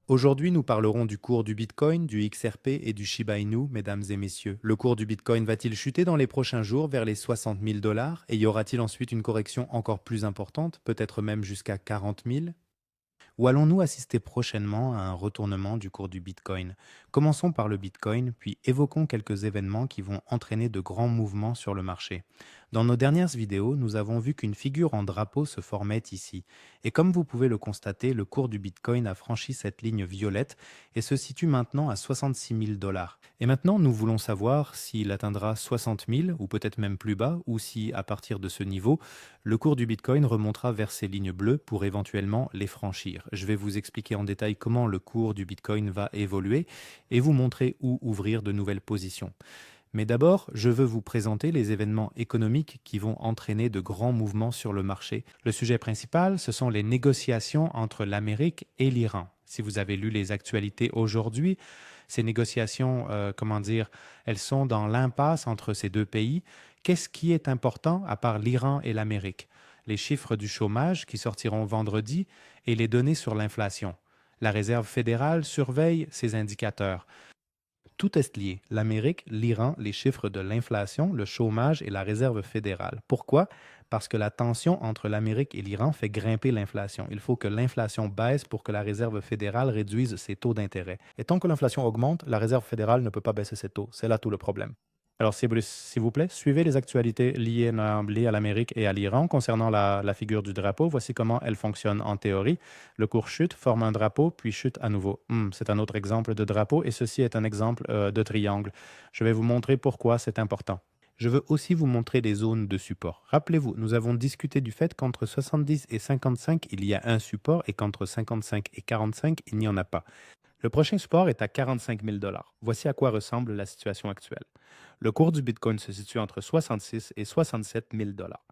Aujourd'hui, nous parlerons du cours du Bitcoin, du XRP et du Shiba Inu, mesdames et messieurs. Le cours du Bitcoin va-t-il chuter dans les prochains jours vers les 60 000 dollars et y aura-t-il ensuite une correction encore plus importante, peut-être même jusqu'à 40 000? Ou allons-nous assister prochainement à un retournement du cours du Bitcoin? Commençons par le Bitcoin, puis évoquons quelques événements qui vont entraîner de grands mouvements sur le marché. Dans nos dernières vidéos, nous avons vu qu'une figure en drapeau se formait ici. Et comme vous pouvez le constater, le cours du Bitcoin a franchi cette ligne violette et se situe maintenant à 66 000 dollars. Et maintenant, nous voulons savoir s'il atteindra 60 000 ou peut-être même plus bas, ou si, à partir de ce niveau, le cours du Bitcoin remontera vers ces lignes bleues pour éventuellement les franchir. Je vais vous expliquer en détail comment le cours du Bitcoin va évoluer et vous montrer où ouvrir de nouvelles positions. Mais d'abord, je veux vous présenter les événements économiques qui vont entraîner de grands mouvements sur le marché. Le sujet principal, ce sont les négociations entre l'Amérique et l'Iran. Si vous avez lu les actualités aujourd'hui, ces négociations, elles sont dans l'impasse entre ces deux pays. Qu'est-ce qui est important à part l'Iran et l'Amérique? Les chiffres du chômage qui sortiront vendredi et les données sur l'inflation. La Réserve fédérale surveille ces indicateurs. Tout est lié. L'Amérique, l'Iran, les chiffres de l'inflation, le chômage et la réserve fédérale. Pourquoi? Parce que la tension entre l'Amérique et l'Iran fait grimper l'inflation. Il faut que l'inflation baisse pour que la réserve fédérale réduise ses taux d'intérêt. Et tant que l'inflation augmente, la réserve fédérale ne peut pas baisser ses taux. C'est là tout le problème. Alors, s'il vous plaît, suivez les actualités liées à l'Amérique et à l'Iran concernant la figure du drapeau. Voici comment elle fonctionne en théorie. Le cours chute, forme un drapeau, puis chute à nouveau. C'est un autre exemple de drapeau et ceci est un exemple de triangle. Je vais vous montrer pourquoi c'est important. Je veux aussi vous montrer des zones de support. Rappelez-vous, nous avons discuté du fait qu'entre 70 et 55, il y a un support et qu'entre 55 et 45, il n'y en a pas. Le prochain support est à 45 000 dollars. Voici à quoi ressemble la situation actuelle. Le cours du Bitcoin se situe entre 66 et 67 000 dollars.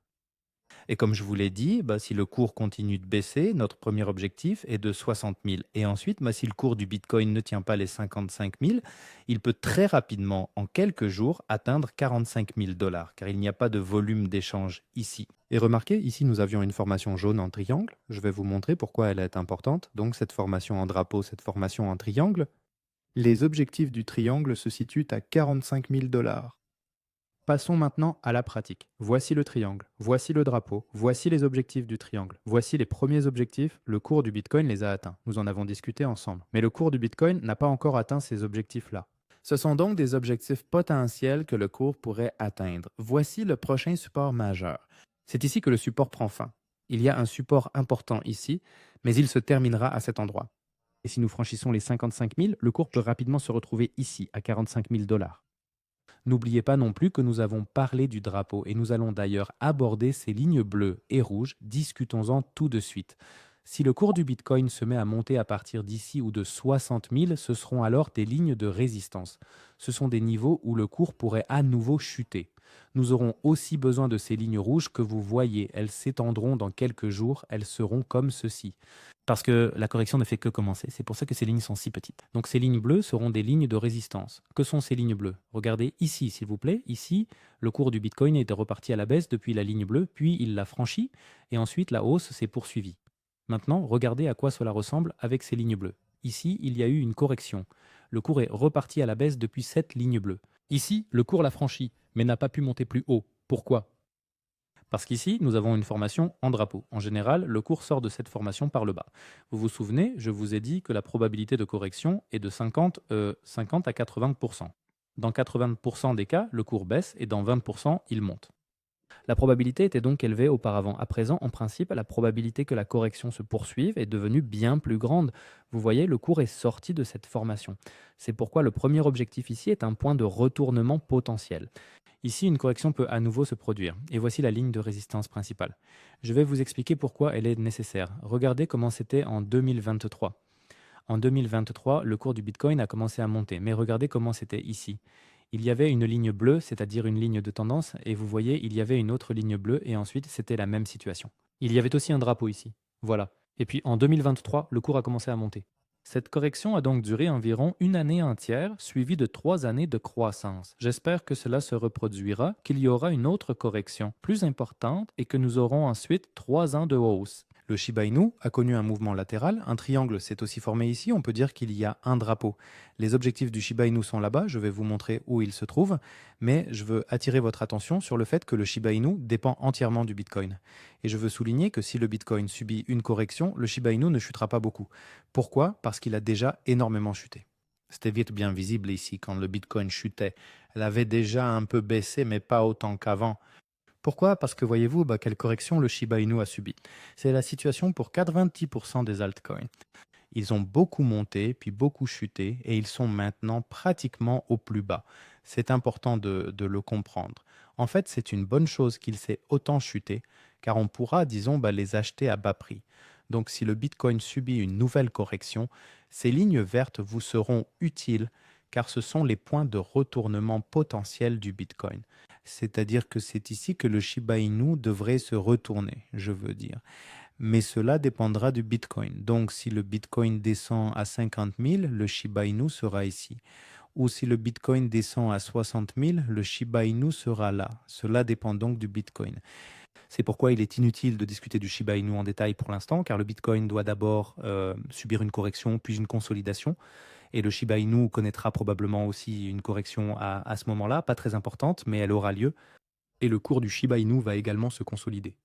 Et comme je vous l'ai dit, si le cours continue de baisser, notre premier objectif est de 60 000. Et ensuite, si le cours du Bitcoin ne tient pas les 55 000, il peut très rapidement, en quelques jours, atteindre 45 000 dollars, car il n'y a pas de volume d'échange ici. Et remarquez, ici nous avions une formation jaune en triangle. Je vais vous montrer pourquoi elle est importante. Donc cette formation en drapeau, cette formation en triangle. Les objectifs du triangle se situent à 45 000 dollars. Passons maintenant à la pratique. Voici le triangle, voici le drapeau, voici les objectifs du triangle. Voici les premiers objectifs, le cours du Bitcoin les a atteints. Nous en avons discuté ensemble. Mais le cours du Bitcoin n'a pas encore atteint ces objectifs-là. Ce sont donc des objectifs potentiels que le cours pourrait atteindre. Voici le prochain support majeur. C'est ici que le support prend fin. Il y a un support important ici, mais il se terminera à cet endroit. Et si nous franchissons les 55 000, le cours peut rapidement se retrouver ici, à 45 000 dollars. N'oubliez pas non plus que nous avons parlé du drapeau et nous allons d'ailleurs aborder ces lignes bleues et rouges. Discutons-en tout de suite. Si le cours du Bitcoin se met à monter à partir d'ici ou de 60 000, ce seront alors des lignes de résistance. Ce sont des niveaux où le cours pourrait à nouveau chuter. Nous aurons aussi besoin de ces lignes rouges que vous voyez. Elles s'étendront dans quelques jours. Elles seront comme ceci. Parce que la correction ne fait que commencer. C'est pour ça que ces lignes sont si petites. Donc ces lignes bleues seront des lignes de résistance. Que sont ces lignes bleues? Regardez ici, s'il vous plaît. Ici, le cours du Bitcoin était reparti à la baisse depuis la ligne bleue, puis il l'a franchie, et ensuite la hausse s'est poursuivie. Maintenant, regardez à quoi cela ressemble avec ces lignes bleues. Ici, il y a eu une correction. Le cours est reparti à la baisse depuis cette ligne bleue. Ici, le cours l'a franchi, mais n'a pas pu monter plus haut. Pourquoi? Parce qu'ici, nous avons une formation en drapeau. En général, le cours sort de cette formation par le bas. Vous vous souvenez, je vous ai dit que la probabilité de correction est de 50 à 80%. Dans 80% des cas, le cours baisse et dans 20%, il monte. La probabilité était donc élevée auparavant. À présent, en principe, la probabilité que la correction se poursuive est devenue bien plus grande. Vous voyez, le cours est sorti de cette formation. C'est pourquoi le premier objectif ici est un point de retournement potentiel. Ici, une correction peut à nouveau se produire. Et voici la ligne de résistance principale. Je vais vous expliquer pourquoi elle est nécessaire. Regardez comment c'était en 2023. En 2023, le cours du Bitcoin a commencé à monter. Mais regardez comment c'était ici. Il y avait une ligne bleue, c'est-à-dire une ligne de tendance, et vous voyez, il y avait une autre ligne bleue, et ensuite, c'était la même situation. Il y avait aussi un drapeau ici. Voilà. Et puis, en 2023, le cours a commencé à monter. Cette correction a donc duré environ une année entière, suivie de 3 années de croissance. J'espère que cela se reproduira, qu'il y aura une autre correction plus importante et que nous aurons ensuite 3 ans de hausse. Le Shiba Inu a connu un mouvement latéral, un triangle s'est aussi formé ici, on peut dire qu'il y a un drapeau. Les objectifs du Shiba Inu sont là-bas, je vais vous montrer où ils se trouvent, mais je veux attirer votre attention sur le fait que le Shiba Inu dépend entièrement du Bitcoin. Et je veux souligner que si le Bitcoin subit une correction, le Shiba Inu ne chutera pas beaucoup. Pourquoi? Parce qu'il a déjà énormément chuté. C'était vite bien visible ici quand le Bitcoin chutait. Elle avait déjà un peu baissé, mais pas autant qu'avant. Pourquoi? Parce que voyez-vous, quelle correction le Shiba Inu a subi. C'est la situation pour 90% des altcoins. Ils ont beaucoup monté, puis beaucoup chuté, et ils sont maintenant pratiquement au plus bas. C'est important de le comprendre. En fait, c'est une bonne chose qu'ils aient autant chuté, car on pourra, disons, les acheter à bas prix. Donc si le Bitcoin subit une nouvelle correction, ces lignes vertes vous seront utiles, car ce sont les points de retournement potentiel du Bitcoin. C'est-à-dire que c'est ici que le Shiba Inu devrait se retourner, je veux dire. Mais cela dépendra du Bitcoin. Donc, si le Bitcoin descend à 50 000, le Shiba Inu sera ici. Ou si le Bitcoin descend à 60 000, le Shiba Inu sera là. Cela dépend donc du Bitcoin. C'est pourquoi il est inutile de discuter du Shiba Inu en détail pour l'instant, car le Bitcoin doit d'abord subir une correction, puis une consolidation. Et le Shiba Inu connaîtra probablement aussi une correction à ce moment-là, pas très importante, mais elle aura lieu. Et le cours du Shiba Inu va également se consolider.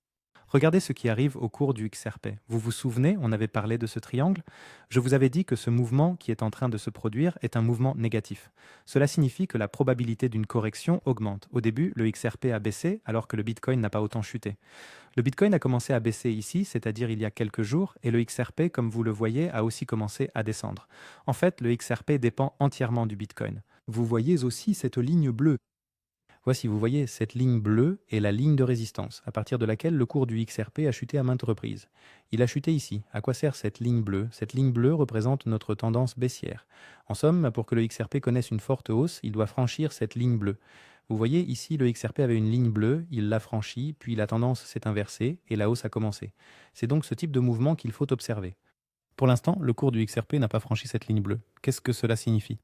Regardez ce qui arrive au cours du XRP. Vous vous souvenez, on avait parlé de ce triangle? Je vous avais dit que ce mouvement qui est en train de se produire est un mouvement négatif. Cela signifie que la probabilité d'une correction augmente. Au début, le XRP a baissé alors que le Bitcoin n'a pas autant chuté. Le Bitcoin a commencé à baisser ici, c'est-à-dire il y a quelques jours, et le XRP, comme vous le voyez, a aussi commencé à descendre. En fait, le XRP dépend entièrement du Bitcoin. Vous voyez aussi cette ligne bleue. Voici, vous voyez, cette ligne bleue est la ligne de résistance, à partir de laquelle le cours du XRP a chuté à maintes reprises. Il a chuté ici. À quoi sert cette ligne bleue? Cette ligne bleue représente notre tendance baissière. En somme, pour que le XRP connaisse une forte hausse, il doit franchir cette ligne bleue. Vous voyez, ici, le XRP avait une ligne bleue, il l'a franchie, puis la tendance s'est inversée et la hausse a commencé. C'est donc ce type de mouvement qu'il faut observer. Pour l'instant, le cours du XRP n'a pas franchi cette ligne bleue. Qu'est-ce que cela signifie?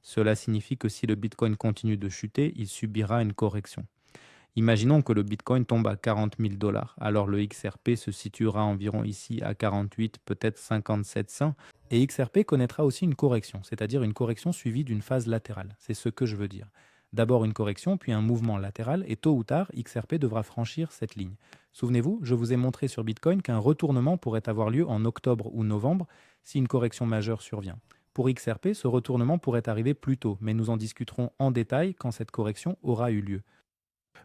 Cela signifie que si le Bitcoin continue de chuter, il subira une correction. Imaginons que le Bitcoin tombe à 40 000 $. Alors le XRP se situera environ ici à 48, peut-être 57 cents. Et XRP connaîtra aussi une correction, c'est-à-dire une correction suivie d'une phase latérale. C'est ce que je veux dire. D'abord une correction, puis un mouvement latéral, et tôt ou tard, XRP devra franchir cette ligne. Souvenez-vous, je vous ai montré sur Bitcoin qu'un retournement pourrait avoir lieu en octobre ou novembre si une correction majeure survient. Pour XRP, ce retournement pourrait arriver plus tôt, mais nous en discuterons en détail quand cette correction aura eu lieu.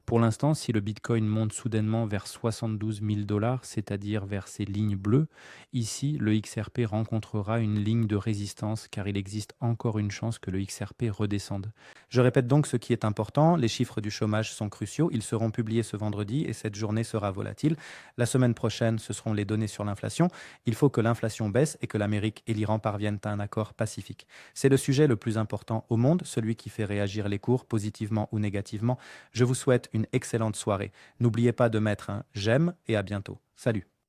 Pour l'instant, si le Bitcoin monte soudainement vers 72 000 $, c'est-à-dire vers ces lignes bleues, ici, le XRP rencontrera une ligne de résistance car il existe encore une chance que le XRP redescende. Je répète donc ce qui est important, les chiffres du chômage sont cruciaux, ils seront publiés ce vendredi et cette journée sera volatile. La semaine prochaine, ce seront les données sur l'inflation. Il faut que l'inflation baisse et que l'Amérique et l'Iran parviennent à un accord pacifique. C'est le sujet le plus important au monde, celui qui fait réagir les cours positivement ou négativement. Je vous souhaite une excellente soirée. N'oubliez pas de mettre un j'aime et à bientôt. Salut!